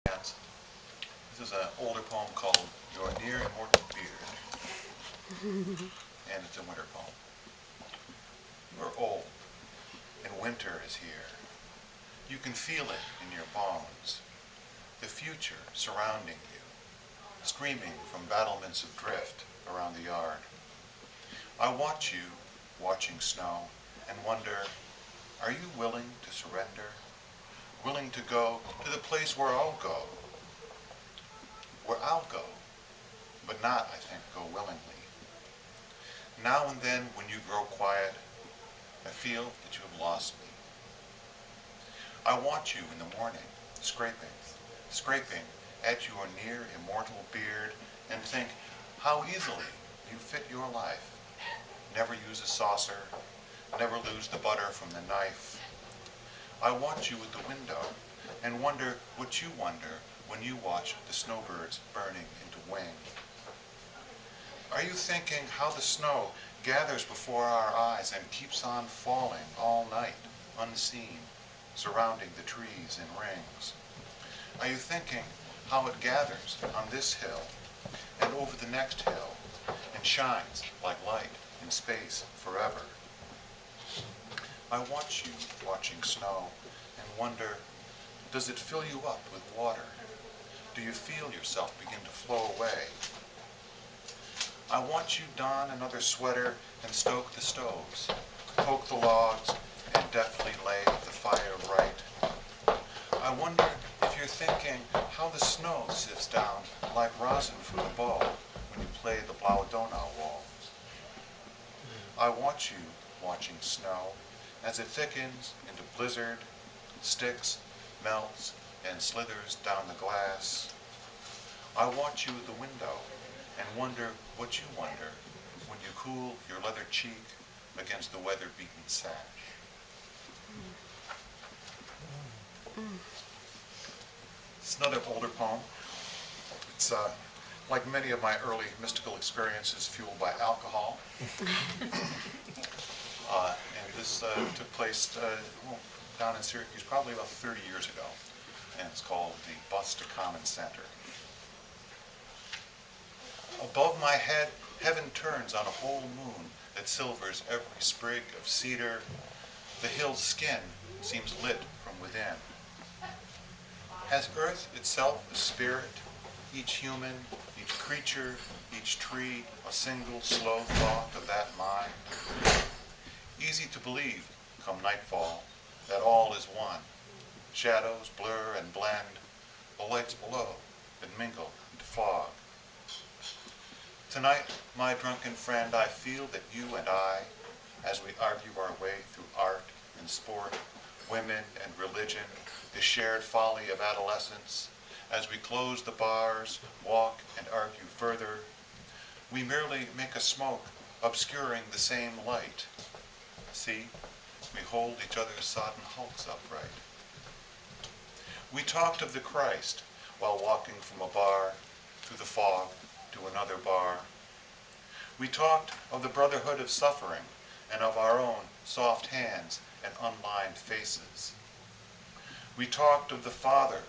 This is an older poem called Your Near Immortal Beard, and it's a winter poem. You are old, and winter is here. You can feel it in your bones, the future surrounding you, screaming from battlements of drift around the yard. I watch you watching snow and wonder, are you willing to surrender? Willing to go to the place where I'll go? Where I'll go, but not, I think, go willingly. Now and then, when you grow quiet, I feel that you have lost me. I watch you in the morning, scraping at your near immortal beard, and think how easily you fit your life. Never use a saucer, never lose the butter from the knife. I watch you at the window and wonder what you wonder when you watch the snowbirds burning into wing. Are you thinking how the snow gathers before our eyes and keeps on falling all night, unseen, surrounding the trees in rings? Are you thinking how it gathers on this hill and over the next hill and shines like light in space forever? I watch you watching snow and wonder, does it fill you up with water? Do you feel yourself begin to flow away? I watch you don another sweater and stoke the stoves, poke the logs, and deftly lay the fire right. I wonder if you're thinking how the snow sifts down like rosin from the bow when you play the Blaudona waltz. I watch you watching snow as it thickens into blizzard, sticks, melts, and slithers down the glass. I watch you at the window and wonder what you wonder when you cool your leather cheek against the weather-beaten sash. It's another older poem. It's like many of my early mystical experiences fueled by alcohol. And this took place down in Syracuse probably about 30 years ago. And it's called The Bus to Common Center. Above my head, heaven turns on a whole moon that silvers every sprig of cedar. The hill's skin seems lit from within. Has earth itself a spirit? Each human, each creature, each tree, a single slow thought of that mind? Easy to believe, come nightfall, that all is one. Shadows blur and blend, the lights below that mingle into fog. Tonight, my drunken friend, I feel that you and I, as we argue our way through art and sport, women and religion, the shared folly of adolescence, as we close the bars, walk and argue further, we merely make a smoke obscuring the same light. See, we hold each other's sodden hulks upright. We talked of the Christ while walking from a bar through the fog to another bar. We talked of the brotherhood of suffering and of our own soft hands and unlined faces. We talked of the Father,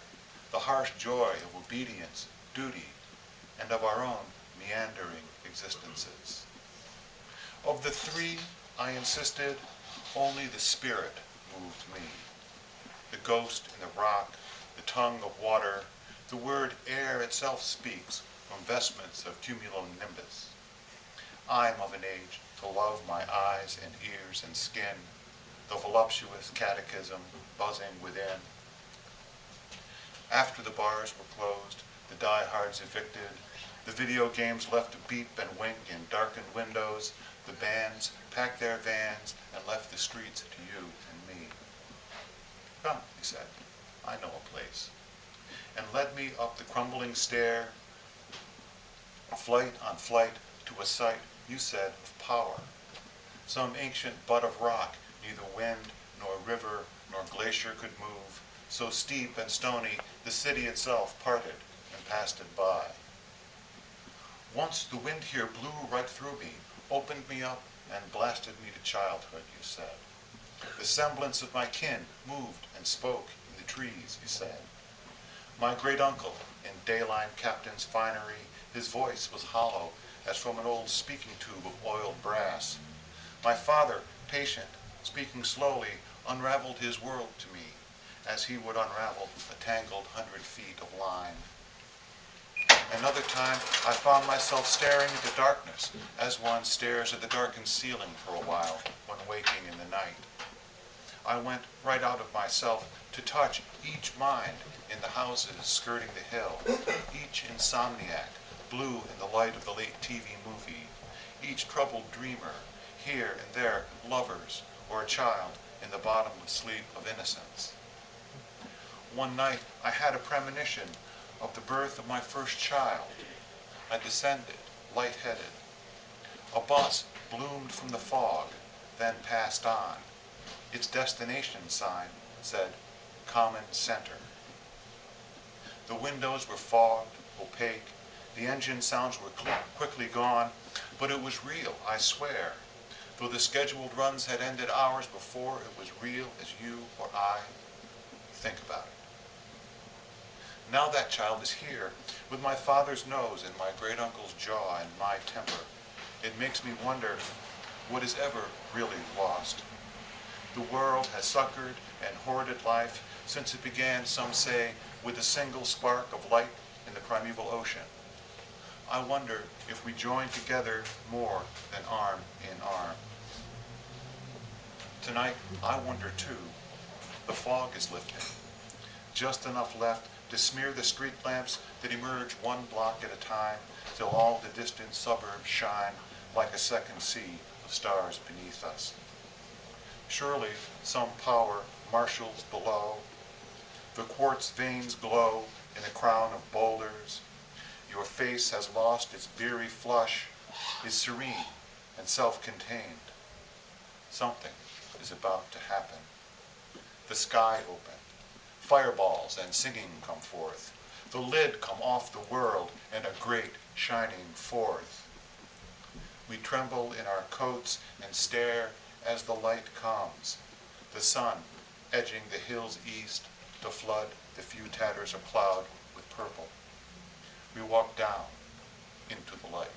the harsh joy of obedience, duty, and of our own meandering existences. Of the three, I insisted, only the Spirit moved me. The ghost in the rock, the tongue of water, the word air itself speaks from vestments of cumulonimbus. I am of an age to love my eyes and ears and skin, the voluptuous catechism buzzing within. After the bars were closed, the diehards evicted, the video games left to beep and wink in darkened windows, the bands packed their vans and left the streets to you and me. Come, he said, I know a place, and led me up the crumbling stair, flight on flight, to a site, you said, of power. Some ancient butt of rock neither wind nor river nor glacier could move, so steep and stony the city itself parted and passed it by. Once the wind here blew right through me, opened me up, and blasted me to childhood, you said. The semblance of my kin moved and spoke in the trees, you said. My great uncle, in dayline captain's finery, his voice was hollow as from an old speaking tube of oiled brass. My father, patient, speaking slowly, unraveled his world to me, as he would unravel a tangled 100 feet of line. Another time I found myself staring into darkness, as one stares at the darkened ceiling for a while when waking in the night. I went right out of myself to touch each mind in the houses skirting the hill, each insomniac, blue in the light of the late TV movie, each troubled dreamer, here and there lovers, or a child in the bottomless sleep of innocence. One night I had a premonition of the birth of my first child. I descended, light-headed. A bus bloomed from the fog, then passed on. Its destination sign said, Common Center. The windows were fogged, opaque. The engine sounds were quickly gone, but it was real, I swear. Though the scheduled runs had ended hours before, it was real as you or I. Think about it. Now that child is here, with my father's nose and my great-uncle's jaw and my temper. It makes me wonder what is ever really lost. The world has succored and hoarded life since it began, some say, with a single spark of light in the primeval ocean. I wonder if we join together more than arm in arm. Tonight, I wonder too. The fog is lifting. Just enough left to smear the street lamps that emerge one block at a time till all the distant suburbs shine like a second sea of stars beneath us. Surely some power marshals below. The quartz veins glow in a crown of boulders. Your face has lost its beery flush, is serene and self-contained. Something is about to happen. The sky open. Fireballs and singing come forth. The lid come off the world and a great shining forth. We tremble in our coats and stare as the light comes. The sun edging the hills east to flood the few tatters of cloud with purple. We walk down into the light.